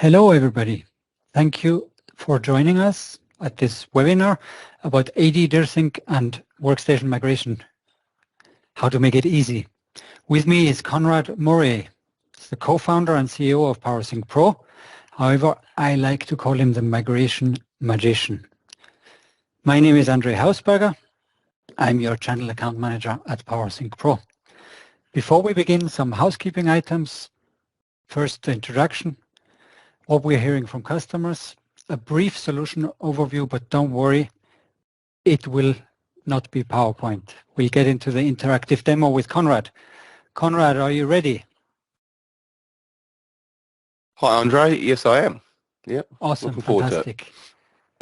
Hello, everybody. Thank you for joining us at this webinar about AD DirSync and workstation migration, how to make it easy. With me is Konrad Murray, the co-founder and CEO of PowerSyncPro. However, I like to call him the migration magician. My name is Andre Hausberger. I'm your channel account manager at PowerSyncPro. Before we begin, some housekeeping items. First, the introduction. What we're hearing from customers, a brief solution overview, but don't worry, it will not be PowerPoint. We'll get into the interactive demo with Konrad. Konrad, are you ready? Hi, Andre. Yes, I am. Yep. Awesome. Looking forward Fantastic. to it.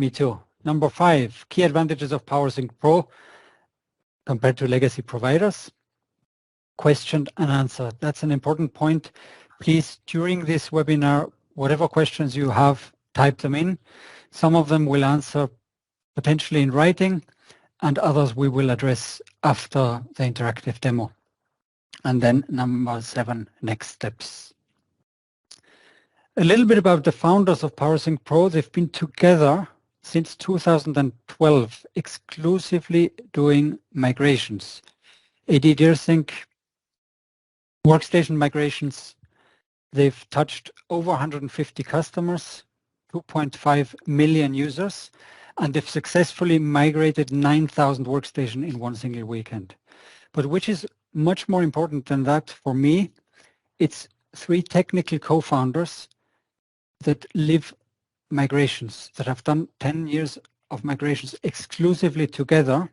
Me too. Number 5, key advantages of PowerSyncPro compared to legacy providers. Question and answer. That's an important point. Please, during this webinar, whatever questions you have, type them in. Some of them we'll answer potentially in writing, and others we will address after the interactive demo. And then number 7, next steps. A little bit about the founders of PowerSyncPro. They've been together since 2012, exclusively doing migrations. AD DirSync, workstation migrations. They've touched over 150 customers, 2.5 million users, and they've successfully migrated 9,000 workstations in one single weekend. But which is much more important than that for me, it's 3 technical co-founders that live migrations, that have done 10 years of migrations exclusively together.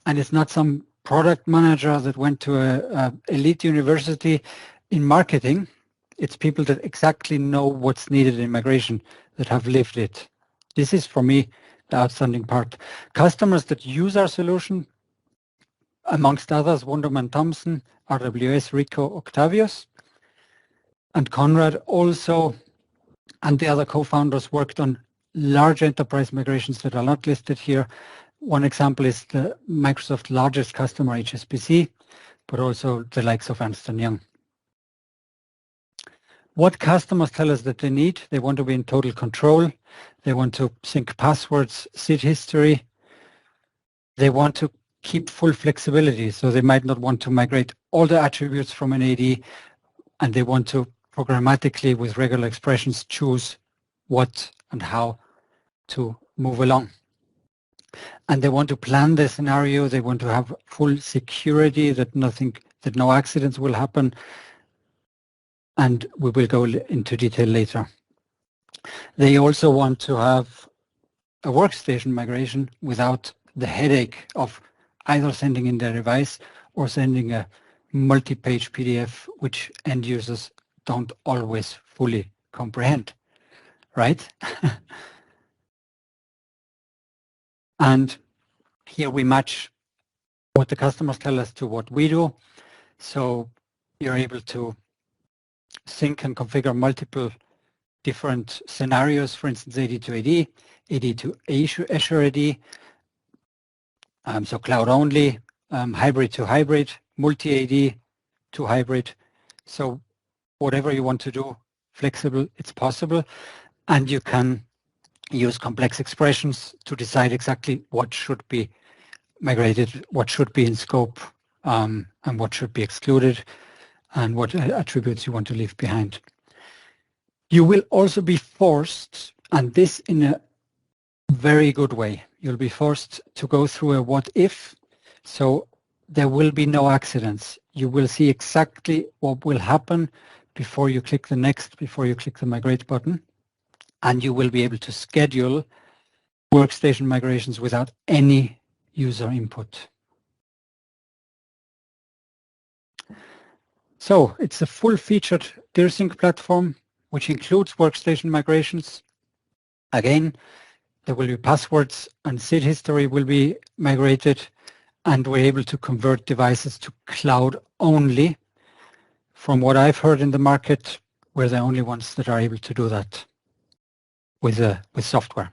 And it's not some product manager that went to an elite university in marketing. It's people that exactly know what's needed in migration, that have lived it. This is, for me, the outstanding part. Customers that use our solution, amongst others, Wunderman Thompson, RWS, Rico, Octavius, and Konrad also, and the other co-founders worked on large enterprise migrations that are not listed here. One example is the Microsoft largest customer, HSBC, but also the likes of Ernst & Young. What customers tell us that they need, they want to be in total control. They want to sync passwords, SID history. They want to keep full flexibility. So they might not want to migrate all the attributes from an AD, and they want to programmatically, with regular expressions, choose what and how to move along. And they want to plan the scenario. They want to have full security, that no accidents will happen. And we will go into detail later. They also want to have a workstation migration without the headache of either sending in their device or sending a multi-page PDF, which end users don't always fully comprehend, right? And here we match what the customers tell us to what we do. So you're able to sync and configure multiple different scenarios, for instance, AD to AD, AD to Azure AD, so cloud only, hybrid to hybrid, multi-AD to hybrid. So whatever you want to do, flexible, it's possible. And you can use complex expressions to decide exactly what should be migrated, what should be in scope, and what should be excluded, and what attributes you want to leave behind. You will also be forced, and this in a very good way, you'll be forced to go through a what if. So there will be no accidents. You will see exactly what will happen before you click the next, before you click the migrate button. And you will be able to schedule workstation migrations without any user input. So it's a full-featured DirSync platform, which includes workstation migrations. Again, there will be passwords and SID history will be migrated, and we're able to convert devices to cloud only. From what I've heard in the market, we're the only ones that are able to do that with software.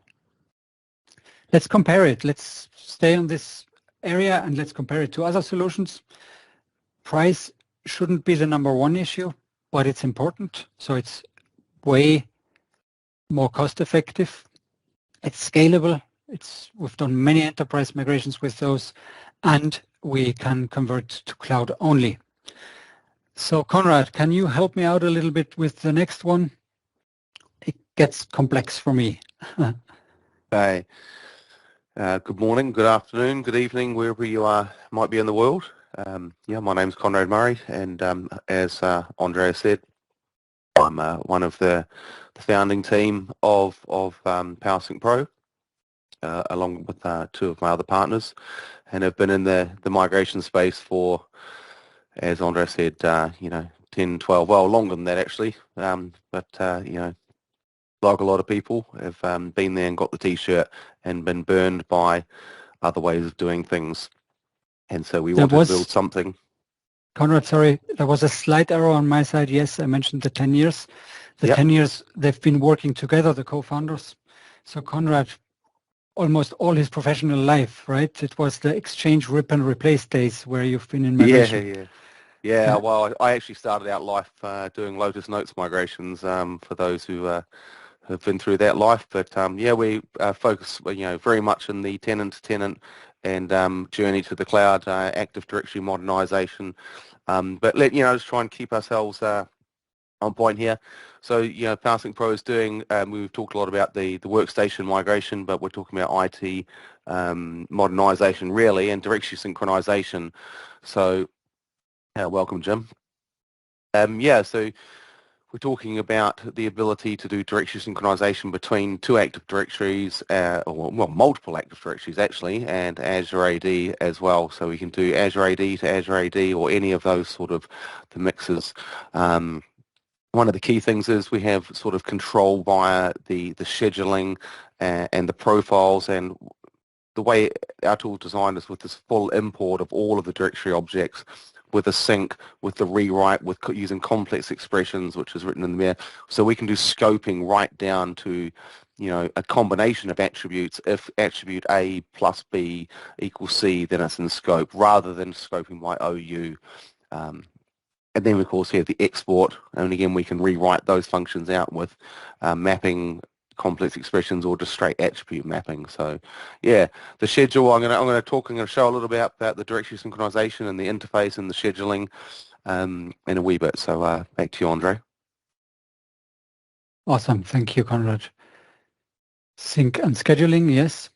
Let's compare it. Let's stay on this area and let's compare it to other solutions. Price shouldn't be the #1 issue, but it's important. So it's way more cost effective. It's scalable. We've done many enterprise migrations with those, and we can convert to cloud only. So Konrad, can you help me out a little bit with the next one? It gets complex for me. Hey, good morning, good afternoon, good evening, wherever you might be in the world. Yeah, my name's Conrad Murray, and as Andrea said, I'm one of the founding team of PowerSyncPro, along with two of my other partners, and have been in the migration space for, as Andrea said, 10, 12, well, longer than that actually, but like a lot of people, have been there and got the T-shirt and been burned by other ways of doing things. And so we wanted to build something. Konrad, sorry, there was a slight error on my side. Yes, I mentioned the 10 years. The 10 years they've been working together, the co-founders. So Konrad, almost all his professional life, right? It was the exchange, rip and replace days where you've been in migration. Yeah. Well, I actually started out life doing Lotus Notes migrations for those who have been through that life. But we focus, very much in the tenant-to-tenant and journey to the cloud, Active Directory modernization. But just try and keep ourselves on point here. So, PowerSyncPro is doing, we've talked a lot about the workstation migration, but we're talking about IT modernization really, and directory synchronization. So, welcome, Jim. So we're talking about the ability to do directory synchronization between two Active Directories, or multiple Active Directories actually, and Azure AD as well. So we can do Azure AD to Azure AD or any of those sort of the mixes. One of the key things is we have sort of control via the scheduling and the profiles, and the way our tool designed is with this full import of all of the directory objects, with a sync, with the rewrite, with using complex expressions, which is written in there. So we can do scoping right down to, a combination of attributes. If attribute A plus B equals C, then it's in scope, rather than scoping by OU. And then, of course, we have the export, and again, we can rewrite those functions out with mapping complex expressions or just straight attribute mapping. So, yeah, the schedule. I'm going to show a little bit about the directory synchronization and the interface and the scheduling in a wee bit. So, back to you, Andre. Awesome, thank you, Konrad. Sync and scheduling, yes.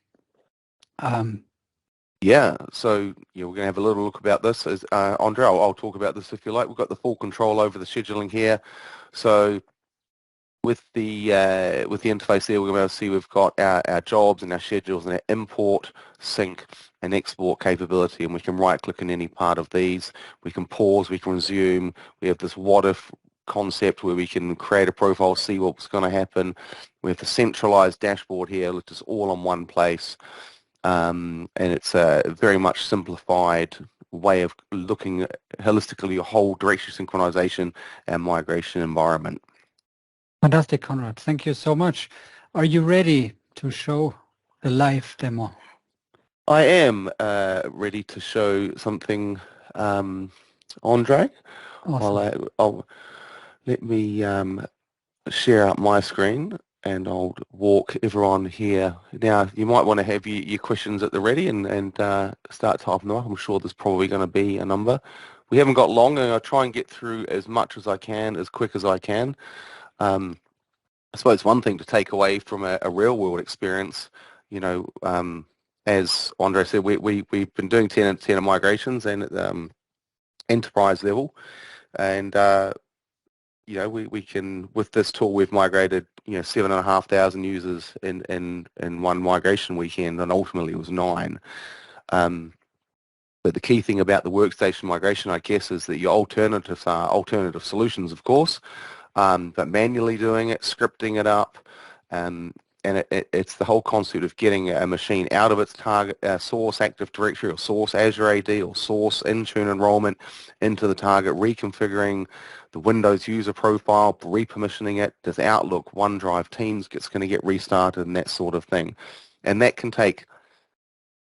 Yeah, so we're going to have a little look about this. As Andre, I'll talk about this if you like. We've got the full control over the scheduling here. So with the interface there, we're going to be able to see we've got our jobs and our schedules and our import, sync, and export capability, and we can right-click in any part of these. We can pause, we can resume. We have this what-if concept where we can create a profile, see what's going to happen. We have the centralized dashboard here, which is all in one place. And it's a very much simplified way of looking holistically your whole directory synchronization and migration environment. Fantastic, Konrad. Thank you so much. Are you ready to show the live demo? I am ready to show something, Andre. Awesome. I'll let me share out my screen, and I'll walk everyone here. Now, you might want to have your questions at the ready and start typing them up. I'm sure there's probably going to be a number. We haven't got long, and I'll try and get through as much as I can, as quick as I can. I suppose one thing to take away from a real-world experience, as Andre said, we've been doing tenant migrations and at enterprise level, and we can, with this tool, we've migrated 7,500 users in one migration weekend, and ultimately it was 9. But the key thing about the workstation migration, I guess, is that your alternatives are alternative solutions, of course, but manually doing it, scripting it up, and it's the whole concept of getting a machine out of its target source Active Directory or source Azure AD or source Intune enrollment into the target, reconfiguring the Windows user profile, repermissioning it. Does Outlook, OneDrive, Teams going to get restarted and that sort of thing. And that can take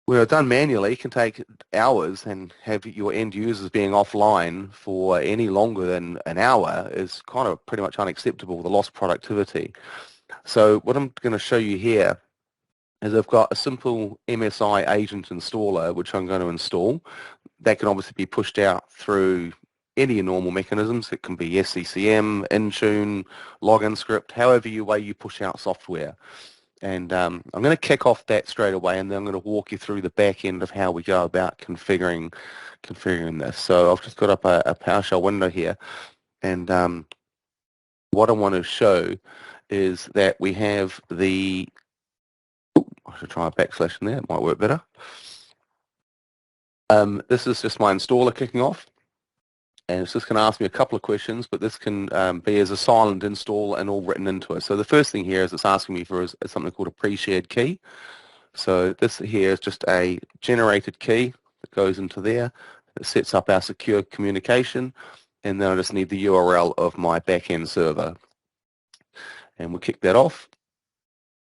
where done manually can take hours, and have your end users being offline for any longer than an hour is kind of pretty much unacceptable, the lost productivity. So what I'm going to show you here is I've got a simple MSI agent installer which I'm going to install. That can obviously be pushed out through any normal mechanisms. It can be SCCM, Intune, login script, however way you push out software. And I'm going to kick off that straight away, and then I'm going to walk you through the back end of how we go about configuring this. So I've just got up a PowerShell window here, and what I want to show is that we have the, I should try a backslash in there, it might work better. This is just my installer kicking off, and it's just going to ask me a couple of questions, but this can be as a silent install and all written into it. So the first thing here is it's asking me for is something called a pre-shared key. So this here is just a generated key that goes into there. It sets up our secure communication, and then I just need the URL of my backend server. And we'll kick that off.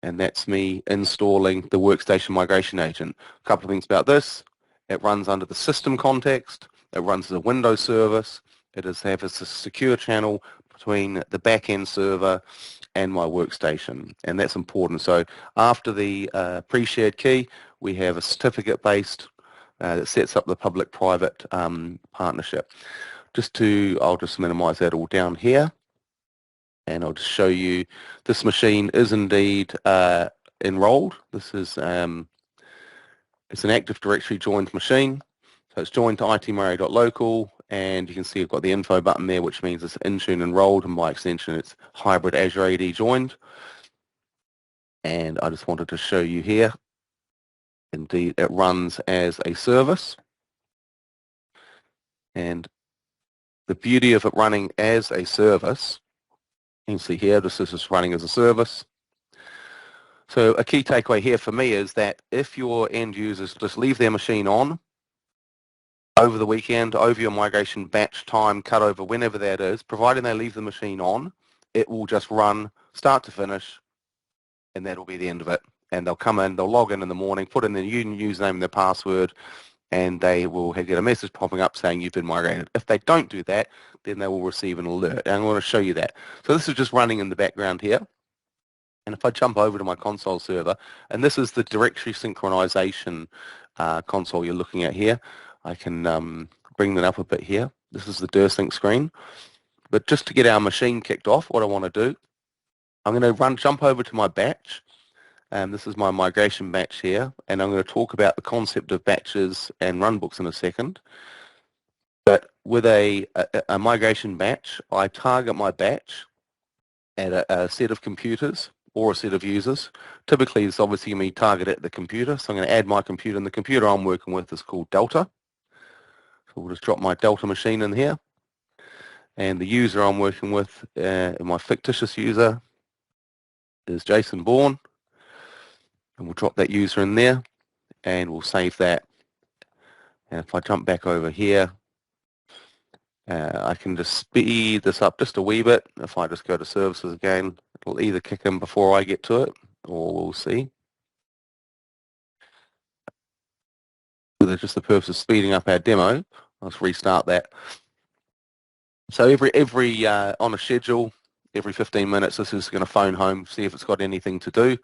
And that's me installing the Workstation Migration Agent. A couple of things about this. It runs under the system context. It runs as a Windows service. It has a secure channel between the back-end server and my workstation, and that's important. So after the pre-shared key, we have a certificate-based that sets up the public-private partnership. I'll just minimize that all down here, and I'll just show you this machine is indeed enrolled. This is it's an Active Directory joined machine. So it's joined to itmurray.local, and you can see I've got the info button there, which means it's Intune enrolled, and by extension it's hybrid Azure AD joined. And I just wanted to show you here, indeed it runs as a service. And the beauty of it running as a service, you can see here, this is just running as a service. So a key takeaway here for me is that if your end users just leave their machine on over the weekend, over your migration batch time, cutover, whenever that is, providing they leave the machine on, it will just run start to finish, and that'll be the end of it. And they'll come in, they'll log in the morning, put in their username and their password, and they will get a message popping up saying you've been migrated. If they don't do that, then they will receive an alert. And I'm going to show you that. So this is just running in the background here. And if I jump over to my console server, and this is the directory synchronization console you're looking at here. I can bring that up a bit here. This is the DirSync screen. But just to get our machine kicked off, what I want to do, I'm going to jump over to my batch. This is my migration batch here, and I'm going to talk about the concept of batches and runbooks in a second. But with a migration batch, I target my batch at a set of computers or a set of users. Typically, it's obviously going to be targeted at the computer, so I'm going to add my computer, and the computer I'm working with is called Delta. So we'll just drop my Delta machine in here, and the user I'm working with, my fictitious user, is Jason Bourne, and we'll drop that user in there, and we'll save that. And if I jump back over here, I can just speed this up just a wee bit. If I just go to services again, it'll either kick in before I get to it, or we'll see. For just the purpose of speeding up our demo, let's restart that. So every on a schedule, every 15 minutes, this is going to phone home, see if it's got anything to do.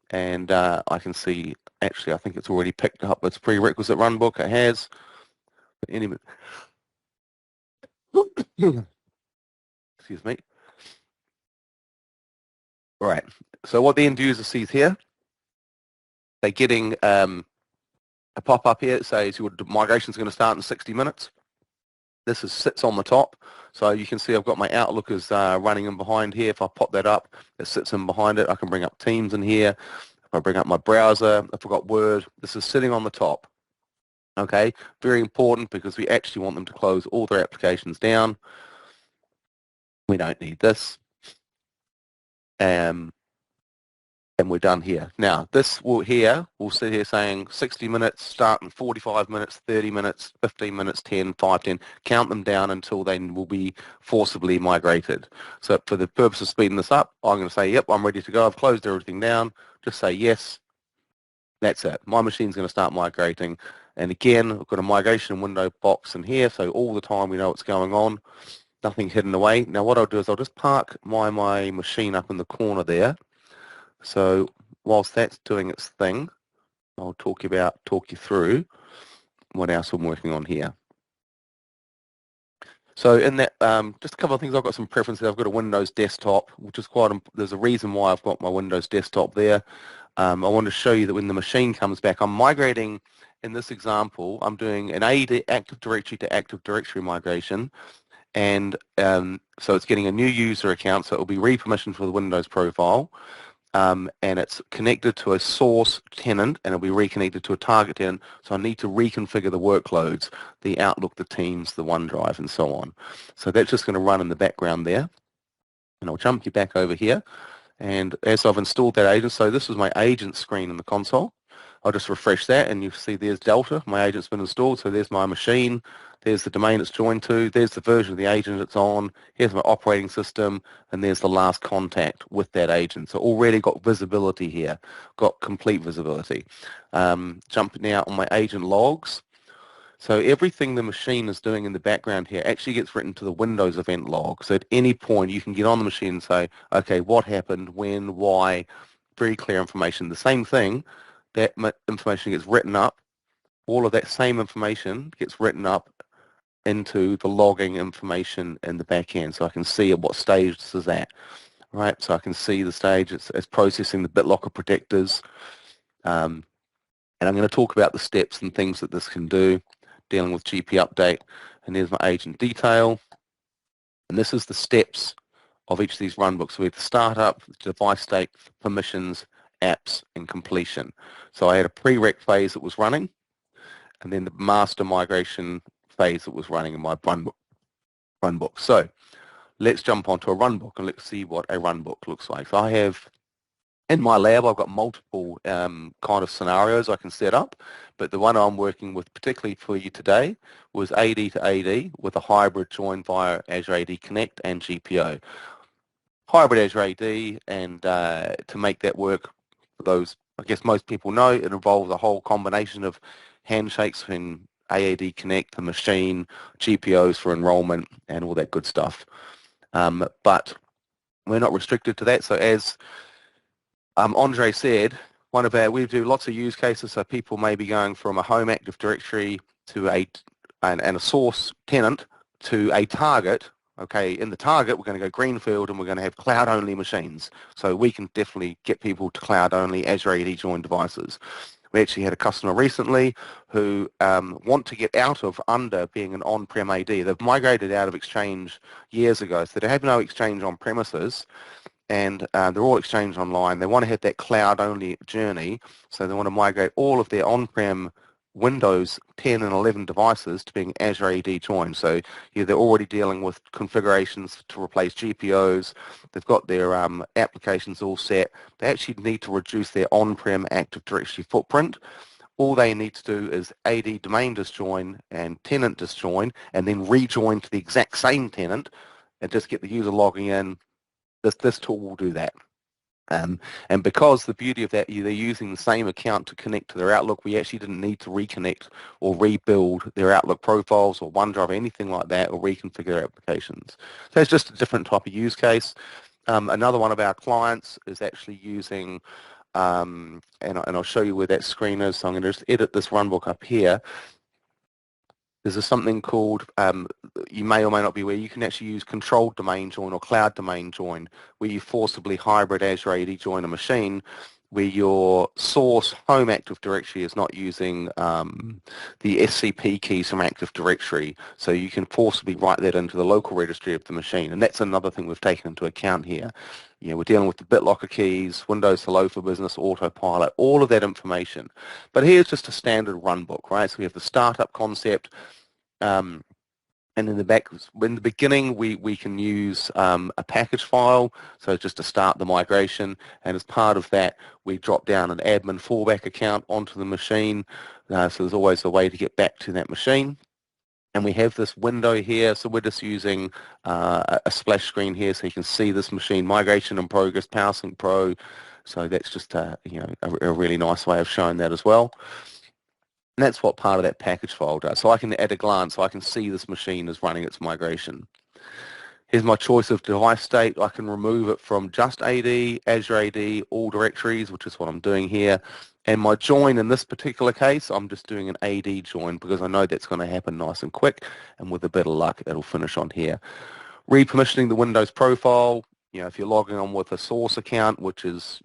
And I can see, actually, I think it's already picked up its prerequisite runbook. It has. Excuse me. Right. So what the end user sees here, they're getting a pop-up here that says your migration is going to start in 60 minutes. This sits on the top. So you can see I've got my Outlook is running in behind here. If I pop that up, it sits in behind it. I can bring up Teams in here. If I bring up my browser, if I've got Word, this is sitting on the top. Okay, very important because we actually want them to close all their applications down. We don't need this. And we're done here. Now, this will sit here saying 60 minutes, start in 45 minutes, 30 minutes, 15 minutes, 10, 5, 10. Count them down until they will be forcibly migrated. So for the purpose of speeding this up, I'm going to say, yep, I'm ready to go. I've closed everything down. Just say yes. That's it. My machine's going to start migrating. And again, I've got a migration window box in here, so all the time we know what's going on. Nothing hidden away. Now what I'll do is I'll just park my machine up in the corner there. So whilst that's doing its thing, I'll talk you through what else I'm working on here. So in that, just a couple of things, I've got some preferences. I've got a Windows desktop, which is there's a reason why I've got my Windows desktop there. I want to show you that when the machine comes back, I'm migrating, in this example, I'm doing an Active Directory to Active Directory migration. And so it's getting a new user account, so it will be re-permissioned for the Windows profile. And it's connected to a source tenant, and it'll be reconnected to a target tenant. So I need to reconfigure the workloads, the Outlook, the Teams, the OneDrive, and so on. So that's just going to run in the background there. And I'll jump you back over here. And as I've installed that agent, so this is my agent screen in the console. I'll just refresh that, and you see there's Delta. My agent's been installed, so there's my machine. There's the domain it's joined to. There's the version of the agent it's on. Here's my operating system, and there's the last contact with that agent. So already got visibility here, got complete visibility. Jumping now on my agent logs. So everything the machine is doing in the background here actually gets written to the Windows event log. So at any point you can get on the machine and say, okay, what happened, when, why, very clear information. The same thing, that information gets written up, all of that same information gets written up into the logging information in the back end, so I can see at what stage this is at, right? So I can see the stage it's processing the BitLocker predictors, and I'm going to talk about the steps and things that this can do, dealing with GP update, and there's my agent detail, and this is the steps of each of these runbooks. We have the startup, device state, permissions, apps, and completion. So I had a prereq phase that was running, and then the master migration phase that was running in my runbook. So let's jump onto a runbook and let's see what a runbook looks like. So I have, in my lab, I've got multiple kind of scenarios I can set up, but the one I'm working with particularly for you today was AD to AD with a hybrid join via Azure AD Connect and GPO. Hybrid Azure AD, and to make that work for those, I guess most people know, it involves a whole combination of handshakes in AAD Connect, the machine, GPOs for enrollment, and all that good stuff. But we're not restricted to that. So as Andre said, we do lots of use cases. So people may be going from a home Active Directory to and a source tenant to a target. Okay, in the target, we're going to go greenfield and we're going to have cloud-only machines. So we can definitely get people to cloud-only Azure AD joined devices. We actually had a customer recently who want to get out of under being an on-prem AD. They've migrated out of Exchange years ago, so they have no Exchange on premises, and they're all Exchange online. They want to have that cloud-only journey, so they want to migrate all of their on-prem Windows 10 and 11 devices to being Azure AD joined. So they're already dealing with configurations to replace GPOs. They've got their applications all set. They actually need to reduce their on-prem Active Directory footprint. All they need to do is AD domain disjoin and tenant disjoin, and then rejoin to the exact same tenant and just get the user logging in. This tool will do that. And because the beauty of that, they're using the same account to connect to their Outlook, we actually didn't need to reconnect or rebuild their Outlook profiles or OneDrive or anything like that, or reconfigure their applications. So it's just a different type of use case. Another one of our clients is actually using, and I'll show you where that screen is. So I'm going to just edit this runbook up here. There's something called, you may or may not be aware, you can actually use controlled domain join or cloud domain join, where you forcibly hybrid Azure AD join a machine where your source home Active Directory is not using the SCP keys from Active Directory. So you can forcibly write that into the local registry of the machine. And that's another thing we've taken into account here. We're dealing with the BitLocker keys, Windows Hello for Business, Autopilot, all of that information. But here's just a standard runbook, right? So we have the startup concept, and in the beginning, we can use a package file, so just to start the migration, and as part of that, we drop down an admin fallback account onto the machine, so there's always a way to get back to that machine. And we have this window here, so we're just using a splash screen here so you can see this machine, migration in progress, PowerSyncPro, So that's just a really nice way of showing that as well. And that's what part of that package file does. So I can, at a glance, I can see this machine is running its migration. Here's my choice of device state. I can remove it from just AD, Azure AD, all directories, which is what I'm doing here. And my join in this particular case, I'm just doing an AD join because I know that's going to happen nice and quick. And with a bit of luck, it'll finish on here. Repermissioning the Windows profile. If you're logging on with a source account, which is,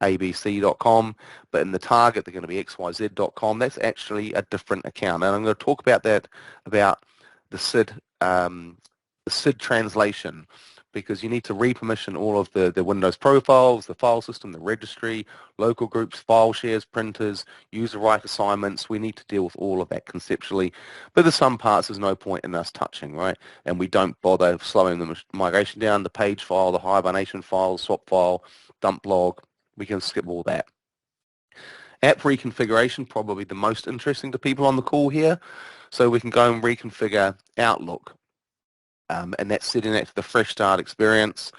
abc.com, but in the target they're going to be xyz.com. That's actually a different account, and I'm going to talk about that, about the SID translation, because you need to repermission all of the Windows profiles, the file system, the registry, local groups, file shares, printers, user right assignments. We need to deal with all of that conceptually, but there's some parts there's no point in us touching, right? And we don't bother slowing the migration down. The page file, the hibernation file, swap file, dump log, we can skip all that. App reconfiguration, probably the most interesting to people on the call here. So we can go and reconfigure Outlook, and that's setting that to the fresh start experience.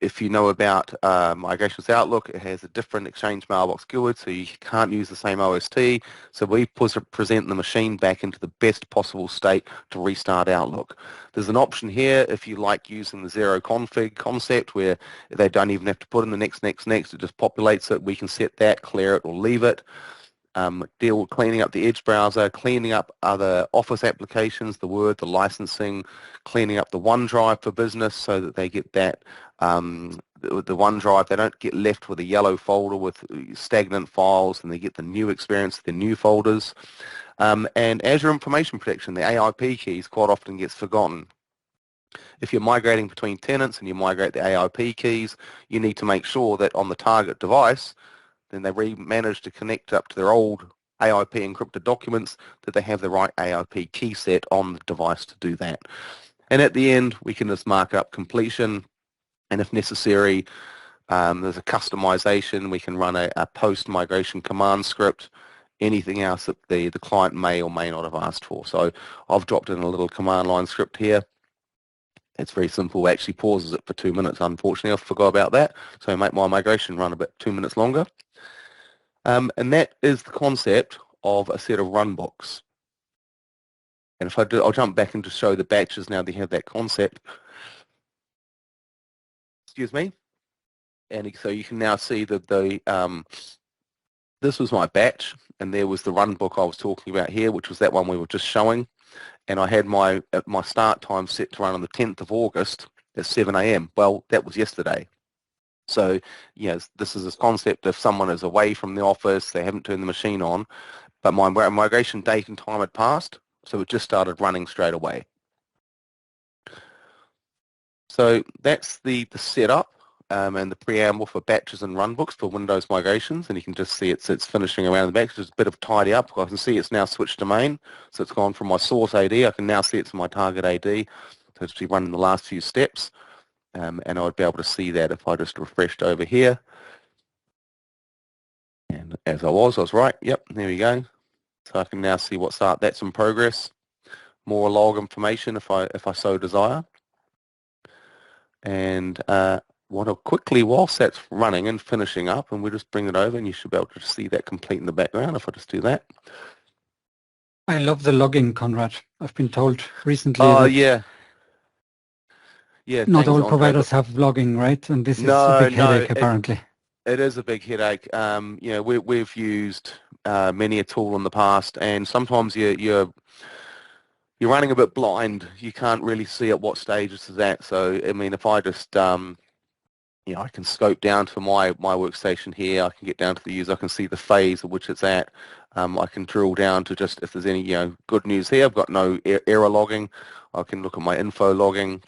If you know about Migrations Outlook, it has a different Exchange Mailbox GUID, so you can't use the same OST. So we present the machine back into the best possible state to restart Outlook. There's an option here if you like using the zero config concept where they don't even have to put in the next, it just populates it. We can set that, clear it or leave it. Deal with cleaning up the Edge browser, cleaning up other Office applications, the Word, the licensing, cleaning up the OneDrive for business so that they get that, the OneDrive, they don't get left with a yellow folder with stagnant files, and they get the new experience, the new folders. And Azure Information Protection, the AIP keys quite often gets forgotten. If you're migrating between tenants and you migrate the AIP keys, you need to make sure that on the target device, then they manage to connect up to their old AIP encrypted documents, that they have the right AIP key set on the device to do that. And at the end, we can just mark up completion, and if necessary, there's a customization. We can run a post-migration command script, anything else that the client may or may not have asked for. So I've dropped in a little command line script here. It's very simple. It actually pauses it for 2 minutes. Unfortunately, I forgot about that. So I make my migration run about 2 minutes longer. And that is the concept of a set of runbooks. And if I do, I'll jump back and just show the batches now they have that concept. Excuse me. And so you can now see that this was my batch, and there was the runbook I was talking about here, which was that one we were just showing. And I had my start time set to run on the 10th of August at 7 a.m. Well, that was yesterday. So, this is this concept if someone is away from the office, they haven't turned the machine on, but my migration date and time had passed, so it just started running straight away. So that's the setup and the preamble for batches and runbooks for Windows migrations, and you can just see it's finishing around the back. There's a bit of tidy up. I can see it's now switched domain, so it's gone from my source AD. I can now see it's my target AD, so it's been running the last few steps. And I would be able to see that if I just refreshed over here. And as I was right. Yep, there we go. So I can now see what's up. That's in progress. More log information if I so desire. And what I'll quickly, whilst that's running and finishing up, and we'll just bring it over, and you should be able to see that complete in the background if I just do that. I love the logging, Conrad. I've been told recently that not all providers have logging, right? And this is a big headache, apparently. It is a big headache. We've used many a tool in the past, and sometimes you're running a bit blind. You can't really see at what stage this is at. So, I mean, if I just, I can scope down to my workstation here. I can get down to the user. I can see the phase at which it's at. I can drill down to just if there's any, good news here. I've got no error logging. I can look at my info logging.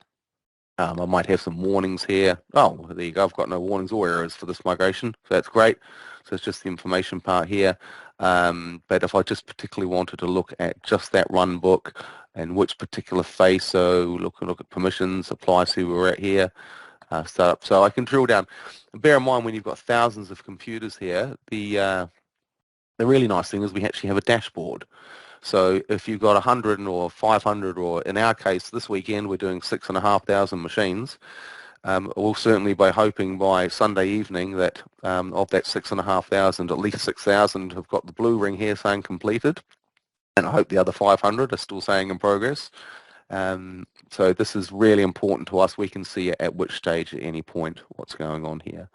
I might have some warnings here. Oh, there you go. I've got no warnings or errors for this migration, so that's great. So it's just the information part here. But if I just particularly wanted to look at just that run book and which particular phase, so look at permissions, apply, see where we're at here, startup. So I can drill down. And bear in mind when you've got thousands of computers here, the really nice thing is we actually have a dashboard. So if you've got 100 or 500, or in our case this weekend we're doing 6,500 machines, we'll certainly be hoping by Sunday evening that of that 6,500, at least 6,000 have got the blue ring here saying completed, and I hope the other 500 are still saying in progress. So this is really important to us. We can see at which stage at any point what's going on here.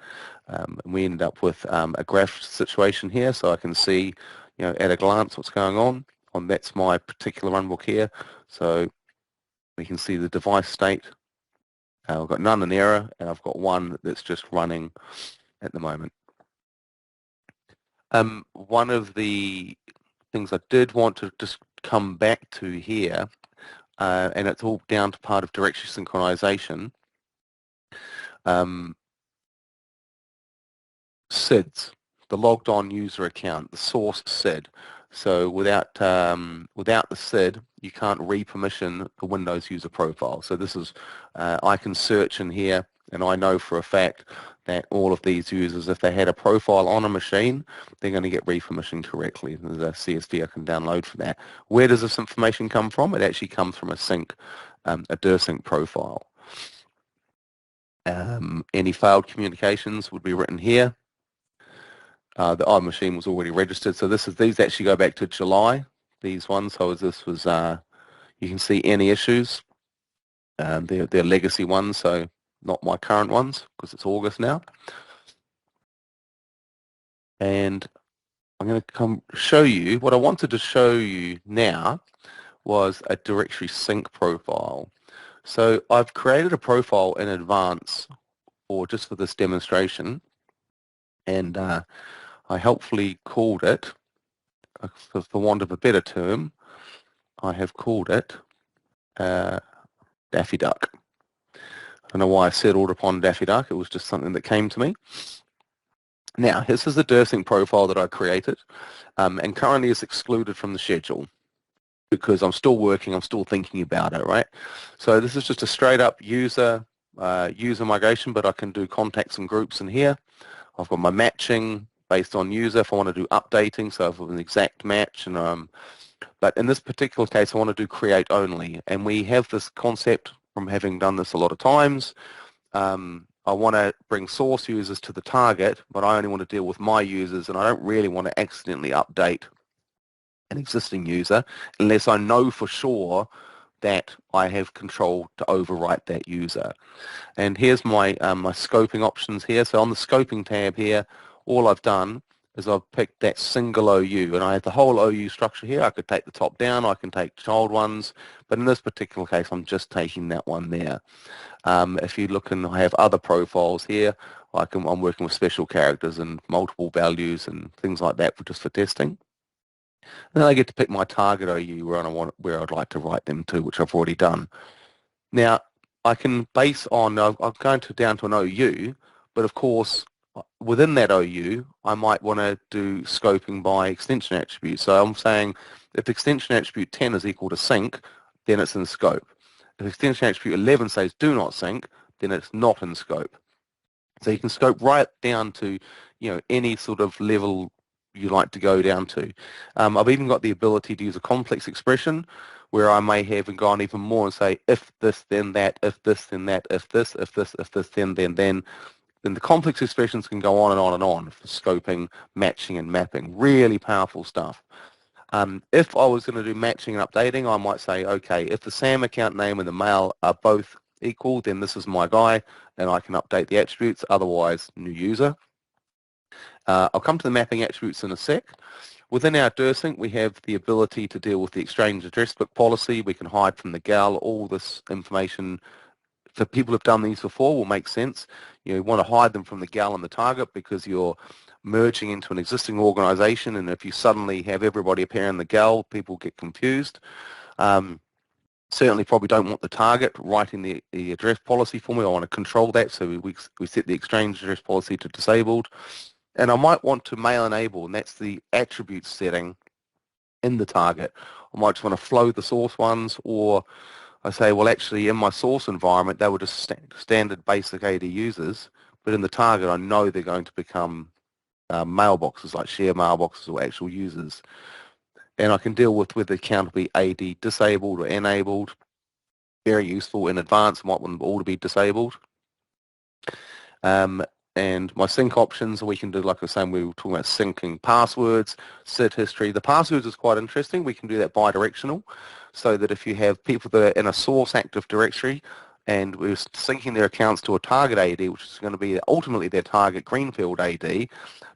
And we ended up with a graph situation here, so I can see, at a glance what's going on. That's my particular runbook here. So we can see the device state. I've got none in error, and I've got one that's just running at the moment. One of the things I did want to just come back to here, and it's all down to part of directory synchronization. SIDs, the logged on user account, the source SID. So without the SID, you can't re-permission the Windows user profile. So this is, I can search in here, and I know for a fact that all of these users, if they had a profile on a machine, they're going to get re-permissioned correctly. There's a CSV I can download for that. Where does this information come from? It actually comes from a DirSync profile. Any failed communications would be written here. The machine was already registered, so these actually go back to July, these ones. So this was, you can see any issues. They're legacy ones, so not my current ones, because it's August now. And I'm going to come show you, what I wanted to show you now was a directory sync profile. So I've created a profile in advance just for this demonstration, and I helpfully called it, for want of a better term, I have called it Daffy Duck. I don't know why I settled upon Daffy Duck. It was just something that came to me. Now, this is the DirSync profile that I created, and currently is excluded from the schedule because I'm still working, I'm still thinking about it, right? So this is just a straight up user migration, but I can do contacts and groups in here. I've got my matching based on user if I want to do updating, so if it's an exact match. And but in this particular case, I want to do create only. And we have this concept from having done this a lot of times. I want to bring source users to the target, but I only want to deal with my users, and I don't really want to accidentally update an existing user unless I know for sure that I have control to overwrite that user. And here's my my scoping options here. So on the scoping tab here, all I've done is I've picked that single OU, and I have the whole OU structure here. I could take the top down, I can take child ones, but in this particular case, I'm just taking that one there. If you look, and I have other profiles here, I'm working with special characters and multiple values and things like that just for testing. And then I get to pick my target OU where I'd like to write them to, which I've already done. Now, I can base on, I'm going down to an OU, but of course, within that OU, I might want to do scoping by extension attribute. So I'm saying if extension attribute 10 is equal to sync, then it's in scope. If extension attribute 11 says do not sync, then it's not in scope. So you can scope right down to, any sort of level you like to go down to. I've even got the ability to use a complex expression where I may have gone even more and say if this, then that, if this, then that, if this, then. Then the complex expressions can go on and on and on for scoping, matching, and mapping. Really powerful stuff. If I was going to do matching and updating, I might say, okay, if the SAM account name and the mail are both equal, then this is my guy, and I can update the attributes. Otherwise, new user. I'll come to the mapping attributes in a sec. Within our DirSync, we have the ability to deal with the exchange address book policy. We can hide from the GAL. All this information, for people who've done these before, will make sense. You want to hide them from the GAL and the target because you're merging into an existing organization, and if you suddenly have everybody appear in the GAL, people get confused. Certainly probably don't want the target writing the address policy for me. I want to control that, so we set the exchange address policy to disabled. And I might want to mail enable, and that's the attribute setting in the target. I might just want to flow the source ones, or I say, well, actually, in my source environment, they were just standard basic AD users, but in the target, I know they're going to become mailboxes, like share mailboxes or actual users. And I can deal with whether the account will be AD disabled or enabled. Very useful in advance. I might want them all to be disabled. And my sync options, we can do, like I was saying, we were talking about syncing passwords, SID history. The passwords is quite interesting. We can do that bi-directional, so that if you have people that are in a source Active Directory and we're syncing their accounts to a target AD, which is going to be ultimately their target greenfield AD,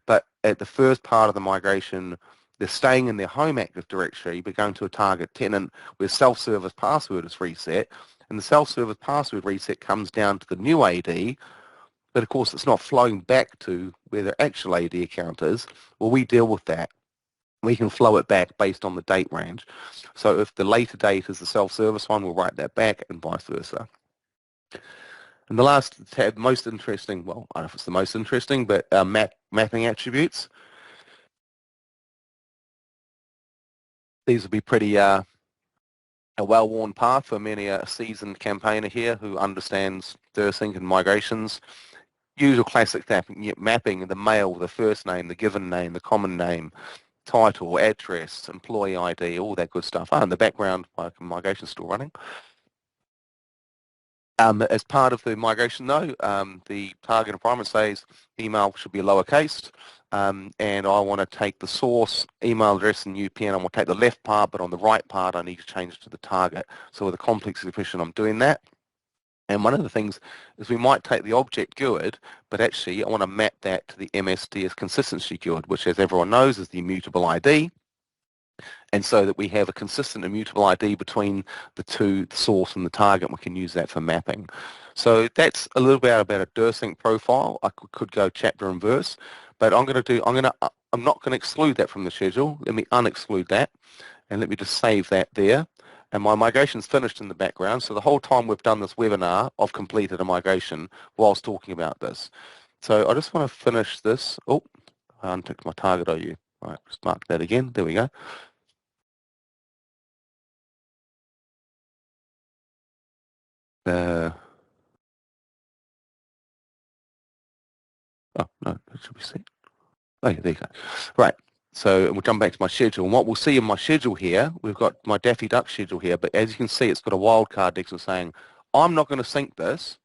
but at the first part of the migration, they're staying in their home Active Directory, but going to a target tenant where self-service password is reset, and the self-service password reset comes down to the new AD, but of course it's not flowing back to where their actual AD account is. Well, we deal with that. We can flow it back based on the date range. So if the later date is the self-service one, we'll write that back and vice versa. And the last tab, most interesting, well, I don't know if it's the most interesting, but mapping attributes. These will be pretty a well-worn path for many a seasoned campaigner here who understands DirSync and migrations. Usual classic mapping, the mail, the first name, the given name, the common name, title, address, employee ID, all that good stuff. In the background, my migration's still running. As part of the migration, though, the target environment says email should be lowercase, and I want to take the source email address and UPN. I want to take the left part, but on the right part, I need to change it to the target. So with a complex expression, I'm doing that. And one of the things is we might take the object GUID, but actually I want to map that to the MSDS consistency GUID, which, as everyone knows, is the immutable ID. And so that we have a consistent immutable ID between the two, the source and the target, and we can use that for mapping. So that's a little bit about a DirSync profile. I could go chapter and verse, but I'm not going to exclude that from the schedule. Let me unexclude that, and let me just save that there. And my migration's finished in the background, so the whole time we've done this webinar, I've completed a migration whilst talking about this. So I just want to finish this. Oh, I unticked my target OU. All right, just mark that again. There we go. Oh, no, that should be set. Oh, yeah, there you go. Right. So we'll jump back to my schedule. And what we'll see in my schedule here, we've got my Daffy Duck schedule here, but as you can see, it's got a wildcard next to saying, I'm not going to sync this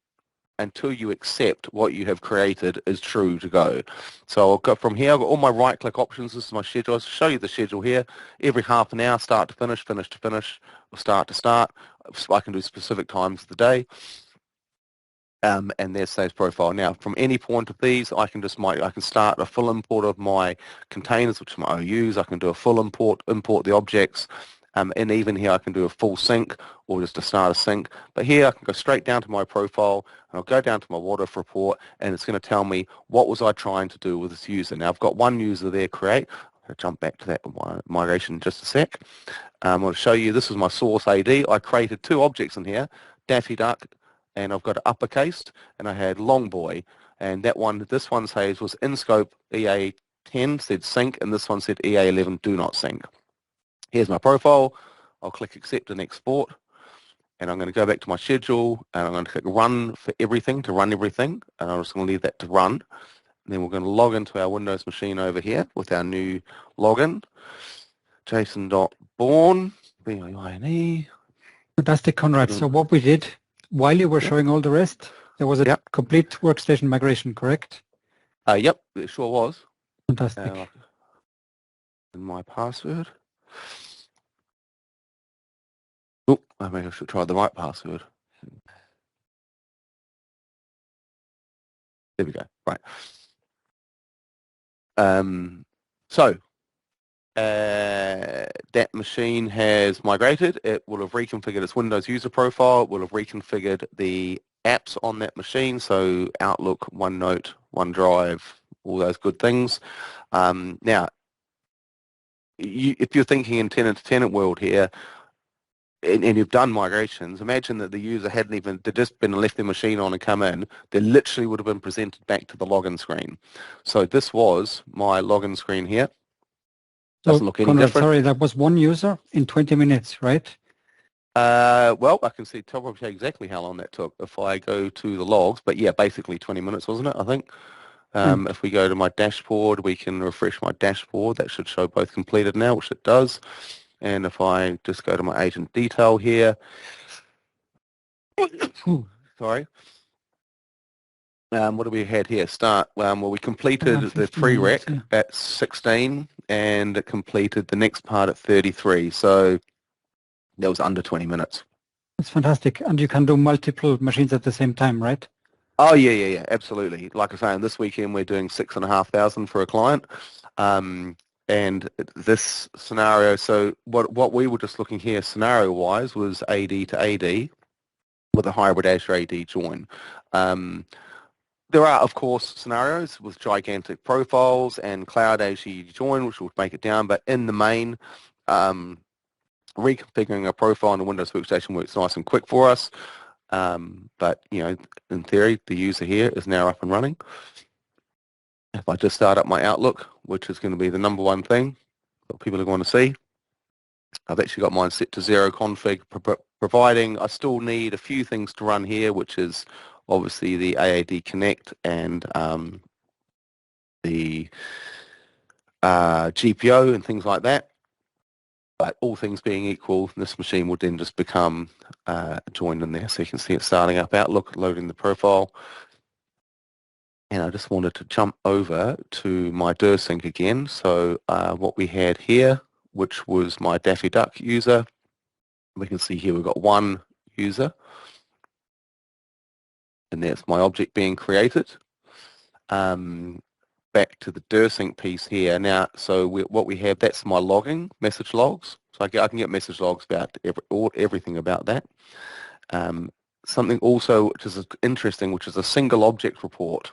until you accept what you have created is true to go. So I'll go from here, I've got all my right-click options. This is my schedule. I'll show you the schedule here. Every half an hour, start to finish, finish to finish, or start to start. I can do specific times of the day. And there's Saves Profile. Now, from any point of these, I can start a full import of my containers, which are my OUs. I can do a full import the objects, and even here I can do a full sync or just a start a sync. But here I can go straight down to my profile, and I'll go down to my what-if report, and it's going to tell me what was I trying to do with this user. Now, I've got one user there, create. I'll jump back to that migration in just a sec. I'm going to show you, this is my source AD. I created two objects in here, Daffy Duck, and I've got it uppercased, and I had long boy, and this one says was in scope EA10 said sync, and this one said EA11 do not sync. Here's my profile. I'll click accept and export, and I'm going to go back to my schedule, and I'm going to click run for everything to run everything, and I'm just going to leave that to run. And then we're going to log into our Windows machine over here with our new login, jason.bourne, B-I-N-E. Fantastic, Conrad. So what we did, while you were showing all the rest, there was a complete workstation migration, correct? Yep, it sure was. Fantastic. And my password. Oh, I maybe I should try the right password. There we go. Right. So that machine has migrated. It will have reconfigured its Windows user profile. It will have reconfigured the apps on that machine. So Outlook, OneNote, OneDrive, all those good things. Now, if you're thinking in tenant-to-tenant world here, and you've done migrations, imagine that the user they'd just been left their machine on and come in, they literally would have been presented back to the login screen. So this was my login screen here. Doesn't look any Conrad, different. sorry, that was one user in 20 minutes, right? Well, I can probably tell exactly how long that took if I go to the logs, but yeah, basically 20 minutes, wasn't it, I think? If we go to my dashboard, we can refresh my dashboard. That should show both completed now, which it does. And if I just go to my agent detail here, sorry. what do we had here? Start. Well, we completed Around the 15 minutes, prereq yeah. at 16, and it completed the next part at 33. So that was under 20 minutes. That's fantastic. And you can do multiple machines at the same time, right? Oh yeah, absolutely. Like I say, this weekend we're doing 6,500 for a client, and this scenario. So what we were just looking here, scenario-wise, was AD to AD with a hybrid Azure AD join. There are, of course, scenarios with gigantic profiles and cloud AD join, which will make it down. But in the main, reconfiguring a profile on a Windows workstation works nice and quick for us. But, in theory, the user here is now up and running. If I just start up my Outlook, which is going to be the number one thing that people are going to see, I've actually got mine set to 0 config, providing I still need a few things to run here, which is obviously the AAD Connect and the GPO and things like that. But all things being equal, this machine would then just become joined in there. So you can see it starting up Outlook, loading the profile. And I just wanted to jump over to my DirSync again. So what we had here, which was my Daffy Duck user, we can see here we've got one user. And that's my object being created. Back to the DirSync piece here. Now, so what we have, that's my logging, message logs. So I can get message logs about everything about that. Something also which is interesting, which is a single object report.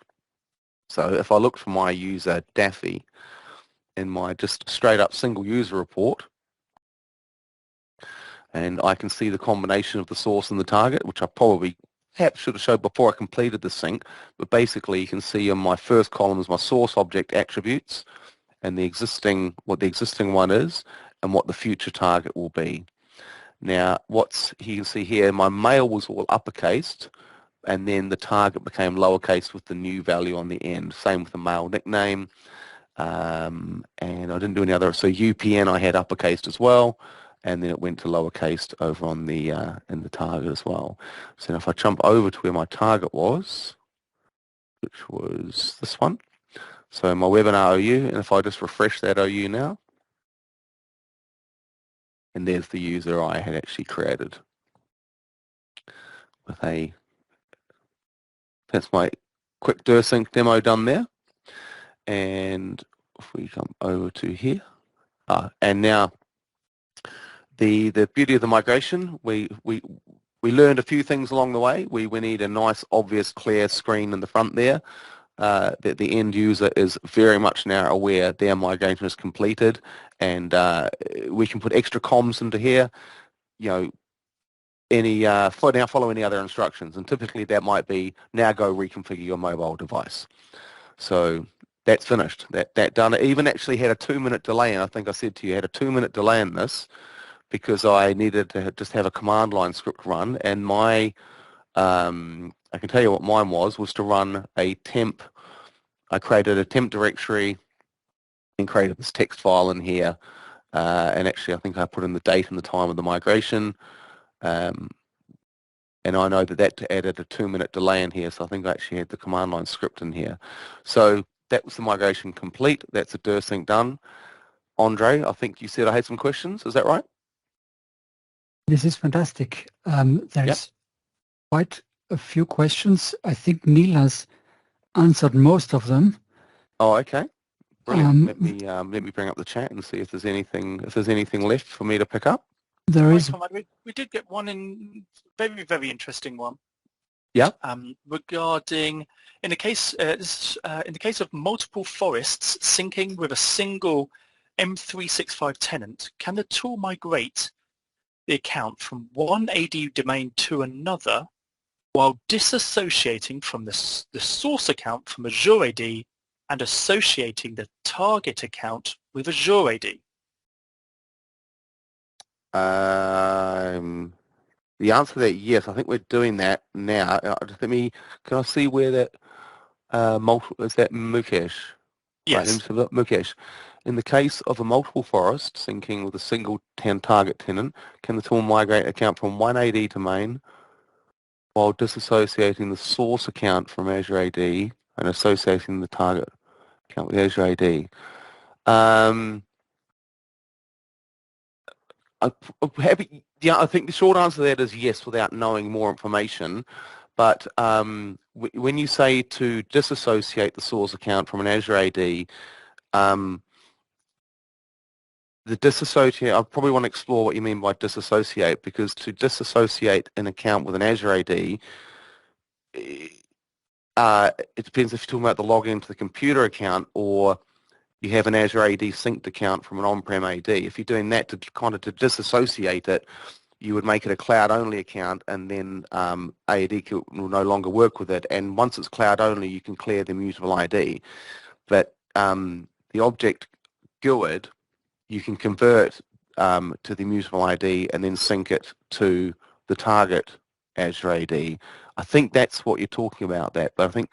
So if I look for my user Daffy in my just straight up single user report, and I can see the combination of the source and the target, which I probably perhaps should have showed before I completed the sync, but basically you can see in my first column is my source object attributes and what the existing one is and what the future target will be. Now, you can see here, my mail was all uppercased, and then the target became lowercase with the new value on the end. Same with the mail nickname, and I didn't do any other. So UPN I had uppercased as well, and then it went to lowercase over on the in the target as well. So now if I jump over to where my target was, which was this one, so my webinar OU, and if I just refresh that OU now, and there's the user I had actually created with that's my quick DirSync demo done there. And if we come over to here, and now the beauty of the migration, we learned a few things along the way. We need a nice, obvious, clear screen in the front there. That the end user is very much now aware their migration is completed, and we can put extra comms into here. Follow any other instructions, and typically that might be now go reconfigure your mobile device. So that's finished. That done. It even actually had a 2-minute delay, and I think I said to you, had a 2-minute delay in this because I needed to just have a command line script run, and my I can tell you what mine was to run a temp. I created a temp directory and created this text file in here, and actually I think I put in the date and the time of the migration. And I know that added a 2-minute delay in here, so I think I actually had the command line script in here. So that was the migration complete. That's a DirSync done. Andre, I think you said I had some questions. Is that right? This is fantastic. There's quite a few questions. I think Neil has answered most of them. Oh, okay. Brilliant. Let me bring up the chat and see if there's anything left for me to pick up. There is. We did get one in very, very interesting one. Yeah. Regarding in the case of multiple forests syncing with a single M365 tenant, can the tool migrate the account from one AD domain to another while disassociating from the source account from Azure AD and associating the target account with Azure AD? The answer to that, yes. I think we're doing that now. Can I see where that is that Mukesh? Yes. Right, Mukesh. In the case of a multiple forest syncing with a single target tenant, can the tool migrate account from one AD domain while disassociating the source account from Azure AD and associating the target account with Azure AD. I think the short answer to that is yes, without knowing more information. But when you say to disassociate the source account from an Azure AD, the disassociate, I probably want to explore what you mean by disassociate, because to disassociate an account with an Azure AD, it depends if you're talking about the login to the computer account or you have an Azure AD synced account from an on-prem AD. If you're doing that to disassociate it, you would make it a cloud-only account, and then AD will no longer work with it. And once it's cloud-only, you can clear the immutable ID. But the object GUID, you can convert to the immutable ID and then sync it to the target Azure AD. I think that's what you're talking about, but I think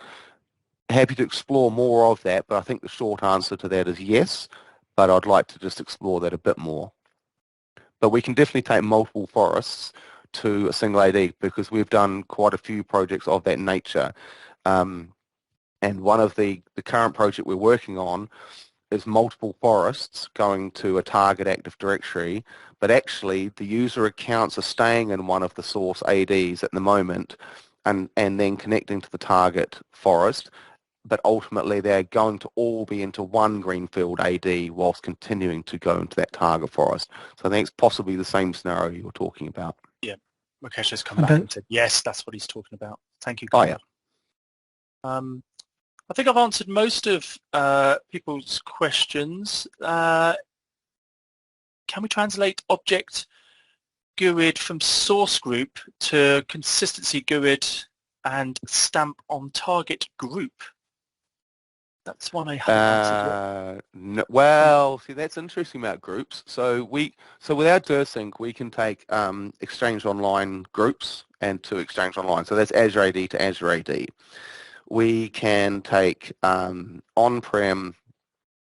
happy to explore more of that, but I think the short answer to that is yes, but I'd like to just explore that a bit more. But we can definitely take multiple forests to a single AD, because we've done quite a few projects of that nature. And one of the current project we're working on is multiple forests going to a target Active Directory, but actually the user accounts are staying in one of the source ADs at the moment and then connecting to the target forest, but ultimately they're going to all be into one greenfield AD whilst continuing to go into that target forest. So I think it's possibly the same scenario you're talking about. Yeah, Rakesh has come back and said, yes, that's what he's talking about. Thank you, Conrad. Oh, yeah. I think I've answered most of people's questions. Can we translate object GUID from source group to consistency GUID and stamp on target group? That's one I haven't answered yet. Well, see, that's interesting about groups. So with our DirSync, we can take Exchange Online groups and to Exchange Online. So that's Azure AD to Azure AD. We can take on-prem,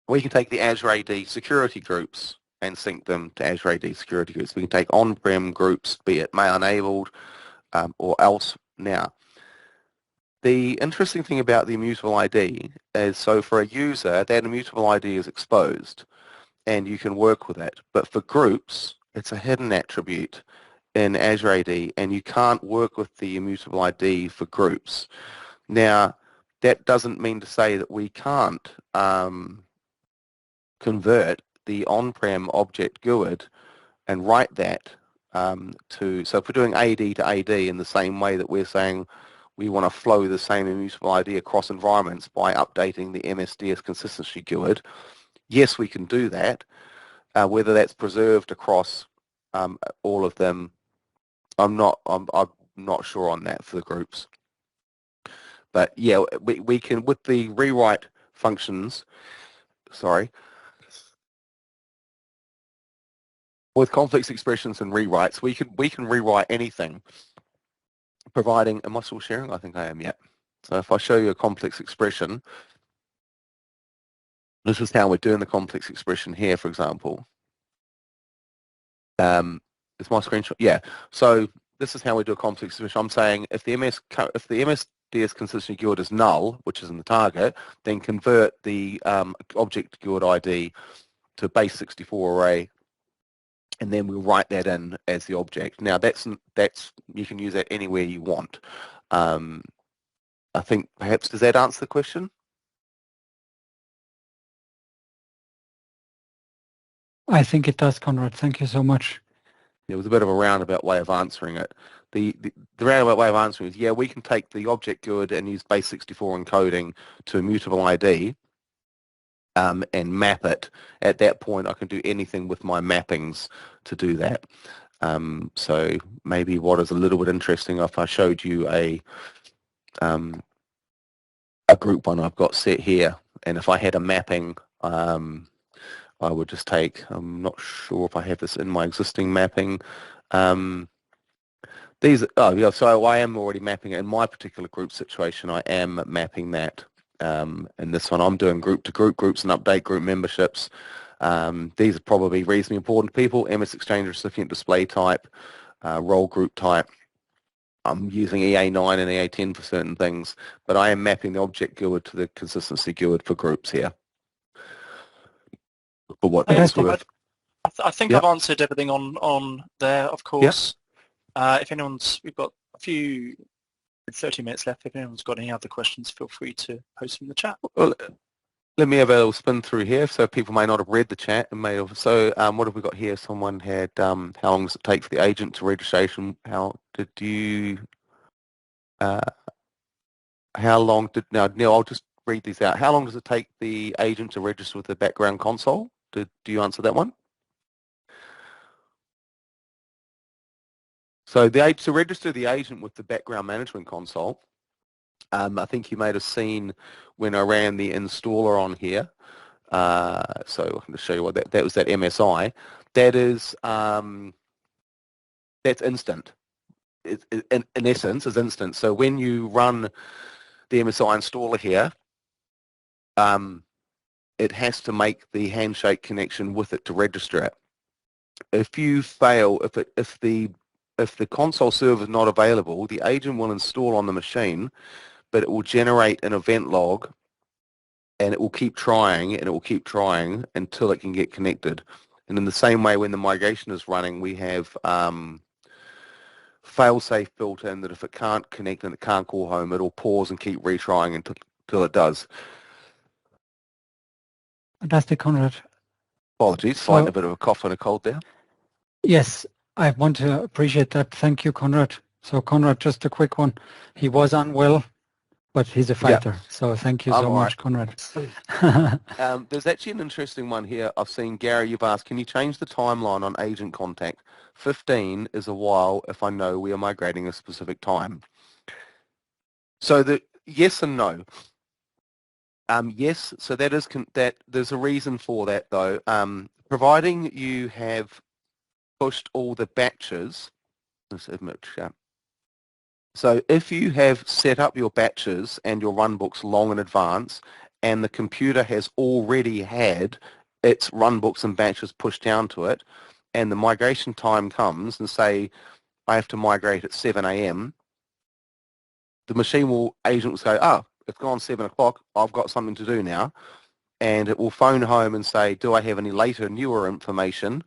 we can take the Azure AD security groups and sync them to Azure AD security groups. We can take on-prem groups, be it mail-enabled or else. Now, the interesting thing about the immutable ID is, so for a user, that immutable ID is exposed and you can work with it. But for groups, it's a hidden attribute in Azure AD and you can't work with the immutable ID for groups. Now, that doesn't mean to say that we can't convert the on-prem object GUID and write that so if we're doing AD to AD in the same way that we're saying we want to flow the same immutable ID across environments by updating the MSDS consistency GUID, yes, we can do that. Whether that's preserved across all of them, I'm not sure on that for the groups. But yeah, we can, with the rewrite functions, with complex expressions and rewrites, we can rewrite anything, providing, am I still sharing? I think I am, yeah. So if I show you a complex expression, this is how we're doing the complex expression here, for example. Is my screenshot? Yeah. So this is how we do a complex expression. I'm saying if the MSDS consistency GUID is null, which is in the target, then convert the object GUID ID to base 64 array, and then we'll write that in as the object. Now that's you can use that anywhere you want. I think perhaps, does that answer the question? I think it does, Conrad. Thank you so much. It was a bit of a roundabout way of answering it. The roundabout way of answering is, yeah, we can take the object GUID and use base 64 encoding to immutable ID and map it. At that point, I can do anything with my mappings to do that. So maybe what is a little bit interesting, if I showed you a group one I've got set here, and if I had a mapping, I would just take, I'm not sure if I have this in my existing mapping. So I am already mapping it. In my particular group situation, I am mapping that. In this one, I'm doing group to group, groups and update group memberships. These are probably reasonably important people: MS Exchange recipient display type, role group type, I'm using EA9 and EA10 for certain things, but I am mapping the object GUID to the consistency GUID for groups here. For what that's Fantastic. worth. I think Yep. I've answered everything on there, of course. If anyone's, we've got a few 30 minutes left. If anyone's got any other questions, feel free to post them in the chat. Well, let me have a little spin through here, so people may not have read the chat and may have. So, what have we got here? Someone had, how long does it take for the agent to registration? How did you? How long did now, Neil? I'll just read these out. How long does it take the agent to register with the background console? Do you answer that one? So to register the agent with the background management console, I think you may have seen when I ran the installer on here. So I'm going to show you what that was. That MSI. That is that's instant. In essence, is instant. So when you run the MSI installer here, it has to make the handshake connection with it to register it. If you fail, if the console server is not available, the agent will install on the machine, but it will generate an event log, and it will keep trying, and it will keep trying until it can get connected. And in the same way, when the migration is running, we have fail-safe built in that if it can't connect and it can't call home, it'll pause and keep retrying until it does. Fantastic, Conrad. Apologies, fighting a bit of a cough and a cold there. Yes, I want to appreciate that. Thank you, Conrad. So, Conrad, just a quick one. He was unwell, but he's a fighter. Yeah. So thank you so much, Conrad. There's actually an interesting one here. I've seen, Gary, you've asked, can you change the timeline on agent contact? 15 is a while if I know we are migrating a specific time. So the yes and no. Yes, so that is that. There's a reason for that though. Providing you have pushed all the batches. Let's admit, so if you have set up your batches and your runbooks long in advance, and the computer has already had its runbooks and batches pushed down to it, and the migration time comes, and say I have to migrate at 7 a.m., the agent will say, oh, it's gone 7 o'clock, I've got something to do now, and it will phone home and say, do I have any later, newer information?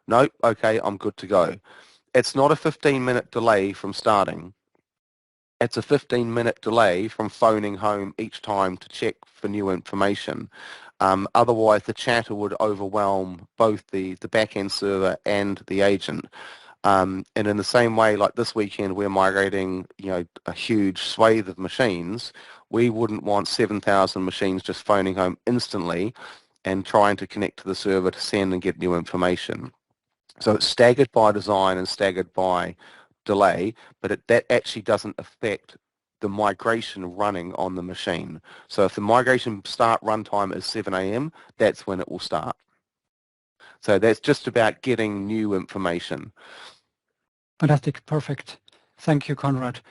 No, okay, I'm good to go. It's not a 15-minute delay from starting. It's a 15-minute delay from phoning home each time to check for new information. Otherwise, the chatter would overwhelm both the back-end server and the agent. And in the same way, like this weekend, we're migrating, a huge swathe of machines. We wouldn't want 7,000 machines just phoning home instantly and trying to connect to the server to send and get new information. So it's staggered by design and staggered by delay, but that actually doesn't affect the migration running on the machine. So if the migration start runtime is 7 a.m., that's when it will start. So that's just about getting new information. Fantastic, perfect. Thank you, Conrad.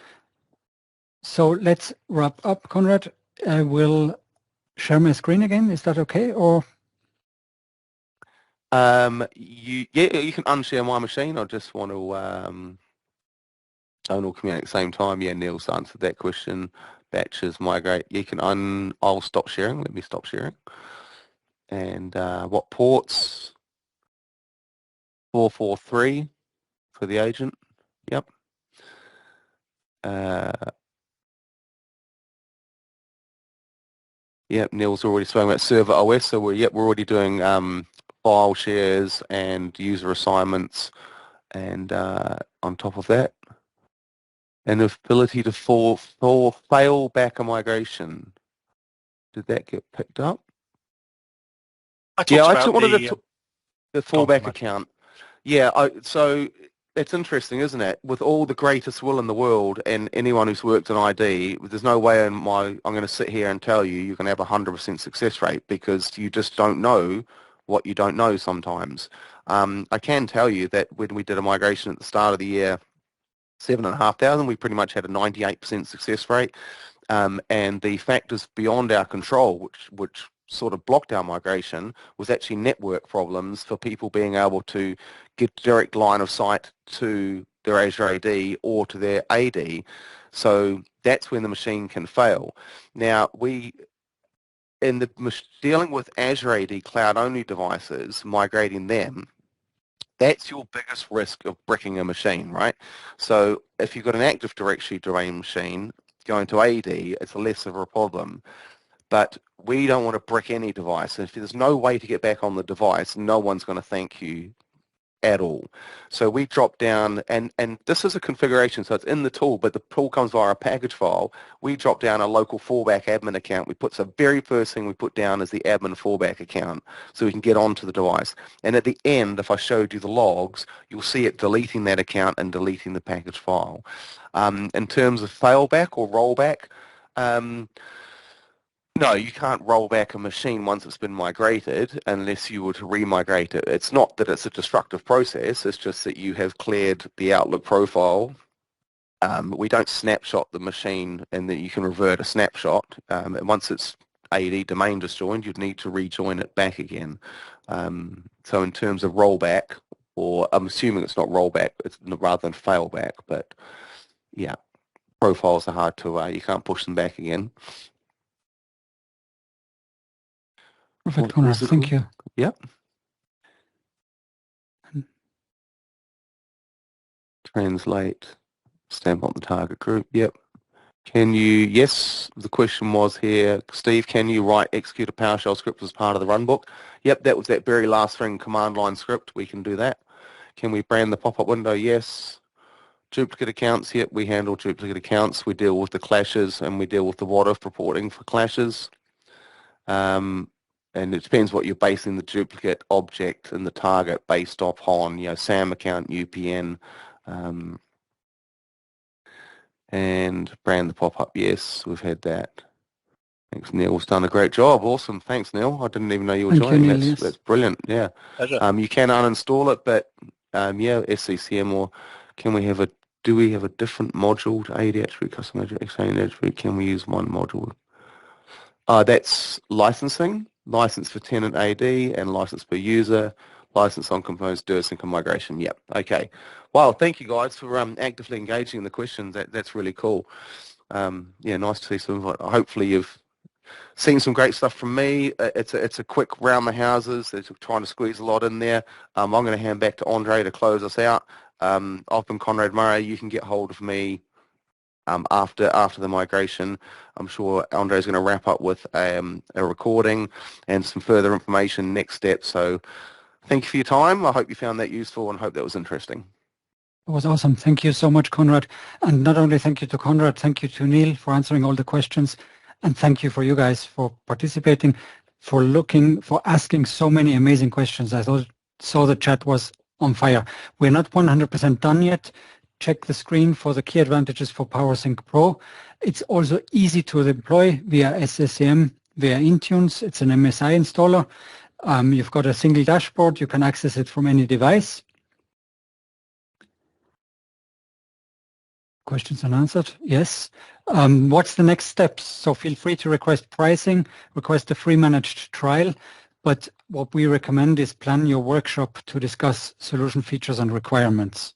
So let's wrap up, Conrad. I will share my screen again. Is that okay? Or you can unshare my machine. I just want to own or communicate at the same time. Yeah, Neil's answered that question. Batches migrate. You can I'll stop sharing. Let me stop sharing. And what ports? 443 for the agent. Yep. Yep, Neil's already spoken about server OS, so we're already doing file shares and user assignments, and on top of that, an ability to fail back a migration. Did that get picked up? I talked about the fallback account. Yeah, so it's interesting, isn't it? With all the greatest will in the world and anyone who's worked in ID, there's no way I'm going to sit here and tell you you're going to have a 100% success rate, because you just don't know what you don't know sometimes. I can tell you that when we did a migration at the start of the year, 7,500, we pretty much had a 98% success rate. And the factors beyond our control, which sort of blocked our migration, was actually network problems for people being able to get direct line of sight to their Azure AD or to their AD. So that's when the machine can fail. Now, dealing with Azure AD cloud-only devices, migrating them, that's your biggest risk of bricking a machine, right? So if you've got an Active Directory domain machine going to AD, it's less of a problem. But we don't want to brick any device. If there's no way to get back on the device, no one's going to thank you at all. So we drop down, and this is a configuration, so it's in the tool, but the tool comes via a package file. We drop down a local fallback admin account. The very first thing we put down is the admin fallback account, so we can get onto the device. And at the end, if I showed you the logs, you'll see it deleting that account and deleting the package file. In terms of failback or rollback, no, you can't roll back a machine once it's been migrated unless you were to remigrate it. It's not that it's a destructive process, it's just that you have cleared the Outlook profile. We don't snapshot the machine and then you can revert a snapshot. And once it's AD domain disjoined, you'd need to rejoin it back again. So in terms of rollback, or I'm assuming it's not rollback, it's rather than failback, but yeah, profiles are hard to, you can't push them back again. Perfect, Conrad. Thank you. Yep. Translate, stamp on the target group. Yep. Can you, yes, the question was here, Steve, can you execute a PowerShell script as part of the runbook? Yep, that was that very last thing, command line script. We can do that. Can we brand the pop-up window? Yes. Duplicate accounts, yep, we handle duplicate accounts. We deal with the clashes and we deal with the what-if reporting for clashes. And it depends what you're basing the duplicate object and the target based off on, SAM account, UPN, and brand the pop-up. Yes, we've had that. Thanks, Neil's done a great job. Awesome. Thanks, Neil. I didn't even know you were joining. That's brilliant. Yeah. Pleasure. You can uninstall it, but yeah, SCCM, or do we have a different module to AD attribute, custom exchange attribute? Can we use one module? That's licensing. License for tenant AD and license per user, license on composed DirSync and migration. Yep. Okay. Well, thank you guys for actively engaging in the questions. That's really cool. Yeah, nice to see some. Hopefully you've seen some great stuff from me. It's a quick round the houses. It's trying to squeeze a lot in there. I'm going to hand back to Andre to close us out. I've been Conrad Murray. You can get hold of me after the migration. I'm sure Andre's going to wrap up with a recording and some further information, next steps. So thank you for your time. I hope you found that useful and hope that was interesting. It was awesome. Thank you so much, Conrad. And not only thank you to Conrad, thank you to Neil for answering all the questions. And thank you for you guys for participating, for asking so many amazing questions. I saw the chat was on fire. We're not 100% done yet. Check the screen for the key advantages for PowerSyncPro. It's also easy to deploy via SSCM, via Intunes. It's an MSI installer. You've got a single dashboard. You can access it from any device. Questions unanswered? Yes. What's the next steps? So feel free to request pricing, request a free managed trial. But what we recommend is plan your workshop to discuss solution features and requirements.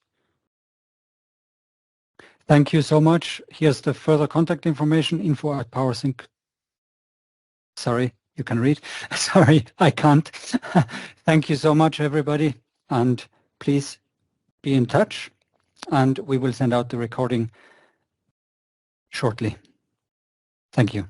Thank you so much. Here's the further contact information, info@PowerSync. Sorry, you can read. Sorry, I can't. Thank you so much, everybody. And please be in touch. And we will send out the recording shortly. Thank you.